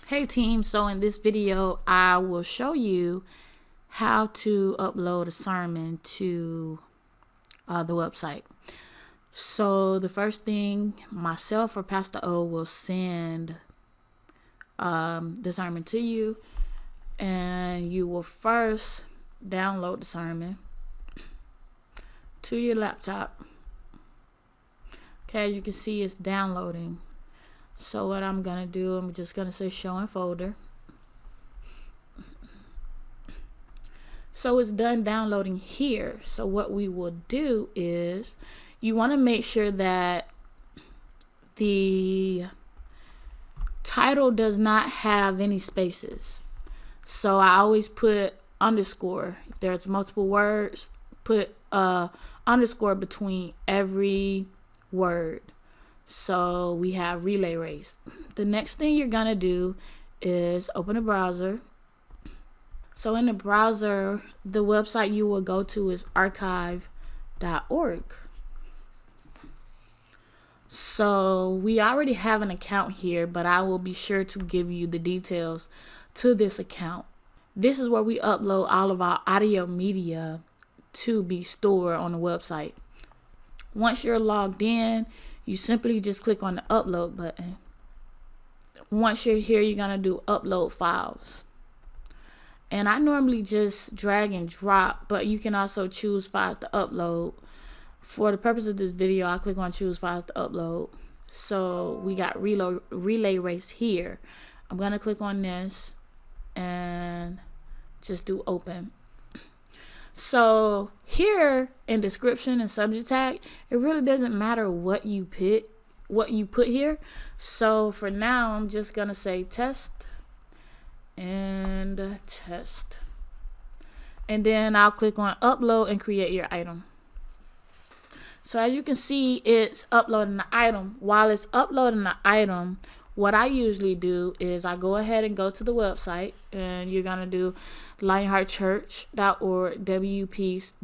Hey team, so in this video I will show you how to upload a sermon to the website. So the first thing, myself or Pastor O will send the sermon to you, and you will first download the sermon to your laptop. Okay, as you can see, it's downloading. So what I'm gonna do, I'm just gonna say show in folder. So it's done downloading here. So what we will do is, you want to make sure that the title does not have any spaces. So I always put underscore. If there's multiple words, put underscore between every word. So we have relay race. The next thing you're gonna do is open a browser. So in the browser, the website you will go to is archive.org. So we already have an account here, but I will be sure to give you the details to this account. This is where we upload all of our audio media to be stored on the website. Once you're logged in, you simply just click on the upload button. Once you're here, you're gonna do upload files. And I normally just drag and drop, but you can also choose files to upload. For the purpose of this video, I click on choose files to upload. So we got relay race here. I'm gonna click on this and just do open. So here in description and subject tag, it really doesn't matter what you put here. So for now, I'm just gonna say test and test, and then I'll click on upload and create your item. So as you can see, it's uploading the item. While it's uploading the item, what I usually do is I go ahead and go to the website, and you're gonna do lionheartchurch.org wp-admin.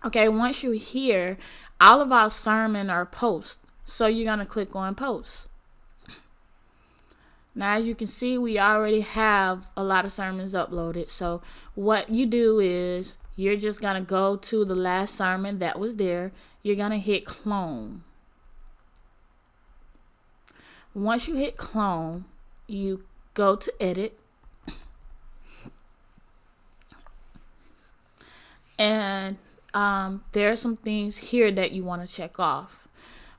Okay, once you're here, all of our sermon are posts. So you're gonna click on post. Now, as you can see, we already have a lot of sermons uploaded. So what you do is you're just gonna go to the last sermon that was there. You're gonna hit clone. Once you hit clone, you go to edit, and there are some things here that you want to check off.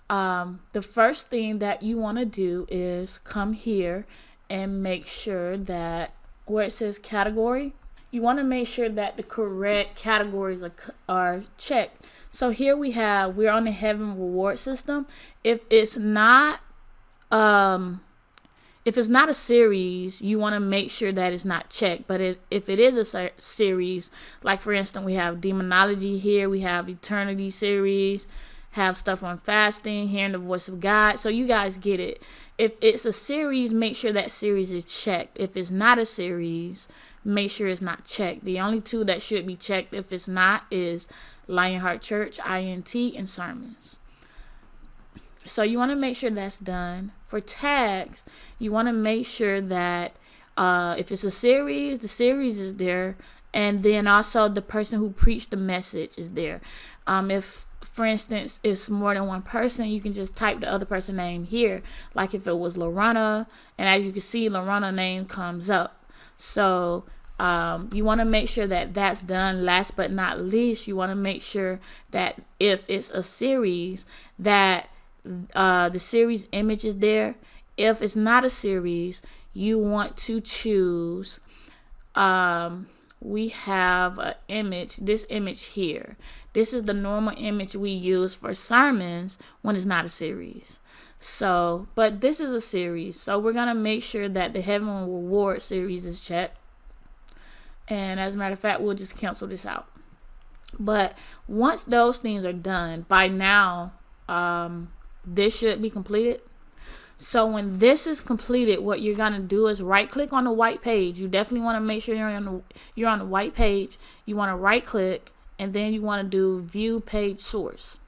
The first thing that you want to do is come here and make sure that where it says category, you want to make sure that the correct categories are checked. So here we're on the Heaven Reward System. If it's not a series, you want to make sure that it's not checked. But if it is a series, like for instance, we have demonology here, we have eternity series, have stuff on fasting, hearing the voice of God. So you guys get it. If it's a series, make sure that series is checked. If it's not a series, make sure it's not checked. The only two that should be checked if it's not is Lionheart Church, INT, and sermons. So you want to make sure that's done. For tags, you want to make sure that if it's a series, the series is there, and then also the person who preached the message is there. If, for instance, it's more than one person, you can just type the other person's name here. Like if it was Lorana, and as you can see, Lorana name comes up. So you want to make sure that that's done. Last but not least, you want to make sure that if it's a series, that the series image is there. If it's not a series, you want to choose we have an image, this image here. This is the normal image we use for sermons when it's not a series. So, but this is a series, so we're gonna make sure that the Heaven Reward series is checked. And as a matter of fact, we'll just cancel this out. But once those things are done, by now this should be completed. So when this is completed, what you're gonna do is right click on the white page. You definitely want to make sure you're on the white page. You want to right click, and then you want to do view page source.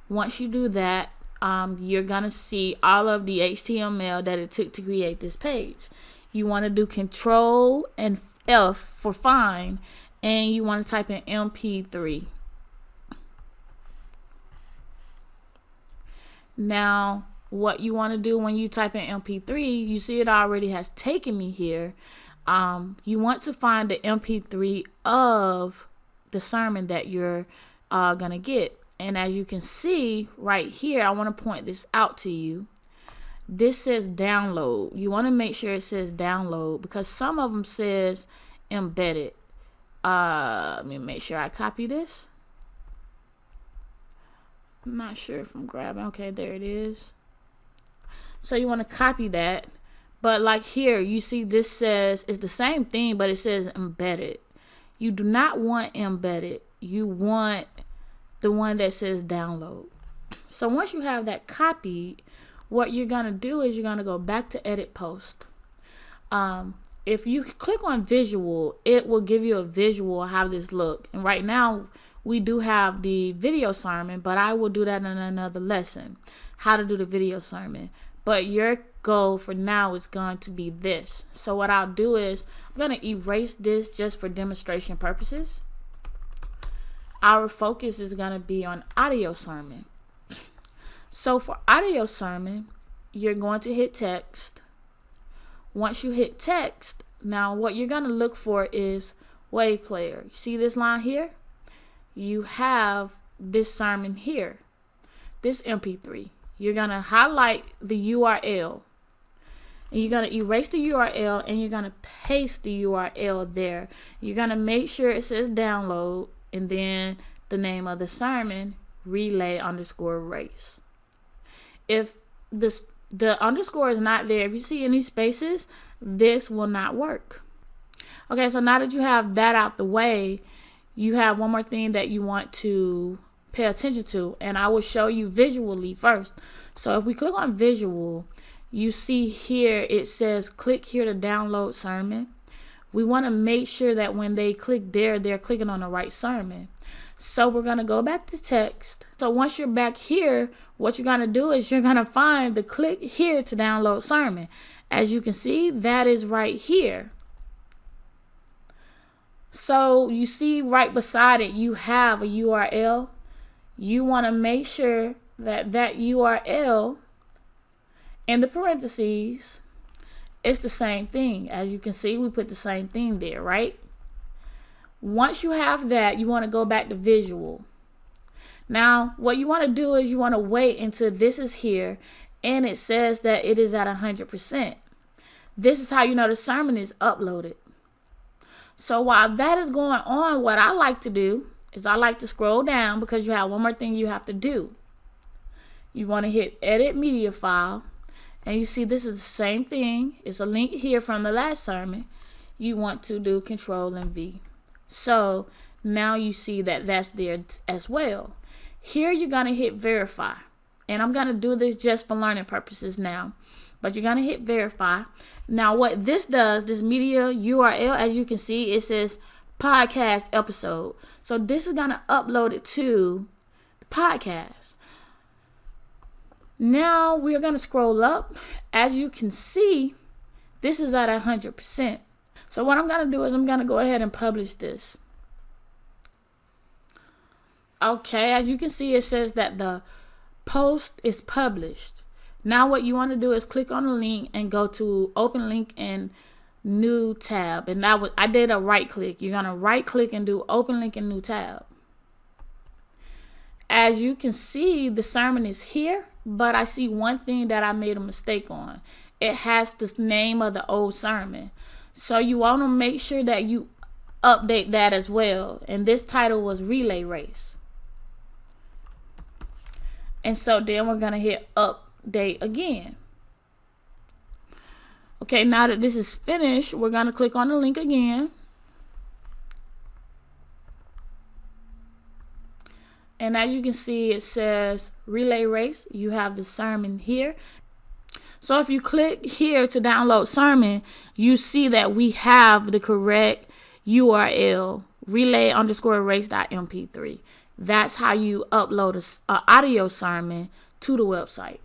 Once you do that, you're going to see all of the HTML that it took to create this page. You want to do Control and F for find, and you want to type in MP3. Now, what you want to do when you type in MP3, you see it already has taken me here. You want to find the MP3 of the sermon that you're going to get. And as you can see right here, I want to point this out to you. This says download. You want to make sure it says download because some of them says embedded. Let me make sure I copy this. I'm not sure if I'm grabbing. Okay, there it is. So you want to copy that. But like here, you see this says, it's the same thing, but it says embedded. You do not want embedded. You want the one that says download. So once you have that copied, what you're going to do is you're going to go back to edit post. If you click on visual, it will give you a visual of how this look. And right now we do have the video sermon, but I will do that in another lesson, how to do the video sermon. But your goal for now is going to be this. So what I'll do is I'm going to erase this just for demonstration purposes. Our focus is going to be on audio sermon. So for audio sermon, you're going to hit text. Once you hit text, now what you're going to look for is wave player. You see this line here? You have this sermon here, this MP3. You're going to highlight the URL. And you're going to erase the URL and you're going to paste the URL there. You're going to make sure it says download and then the name of the sermon, relay_race. If the underscore is not there, if you see any spaces, this will not work. Okay, so now that you have that out the way, you have one more thing that you want to pay attention to, and I will show you visually first. So if we click on visual, you see here it says click here to download sermon. We want to make sure that when they click there, they're clicking on the right sermon. So we're going to go back to text. So once you're back here, what you're going to do is you're going to find the click here to download sermon. As you can see, that is right here. So you see right beside it, you have a URL. You want to make sure that that URL in the parentheses, it's the same thing. As you can see, we put the same thing there, right? Once you have that, you want to go back to visual. Now, what you want to do is you want to wait until this is here and it says that it is at 100%. This is how you know the sermon is uploaded. So while that is going on, what I like to do is I like to scroll down because you have one more thing you have to do. You want to hit edit media file. And you see this is the same thing. It's a link here from the last sermon. You want to do Control and V. So now you see that that's there as well. Here you're going to hit verify. And I'm going to do this just for learning purposes now. But you're going to hit verify. Now what this does, this media URL, as you can see, it says podcast episode. So this is going to upload it to the podcast. Now we're going to scroll up. As you can see, this is at 100%. So what I'm going to do is I'm going to go ahead and publish this. Okay, as you can see, it says that the post is published. Now what you want to do is click on the link and go to open link in new tab. And I did a right click. You're going to right click and do open link in new tab. As you can see, the sermon is here, but I see one thing that I made a mistake on. It has the name of the old sermon. So you want to make sure that you update that as well. And this title was Relay Race. And so then we're going to hit update again. Okay, now that this is finished, we're going to click on the link again. And as you can see, it says Relay Race. You have the sermon here. So if you click here to download sermon, you see that we have the correct URL, relay_race.mp3. That's how you upload a audio sermon to the website.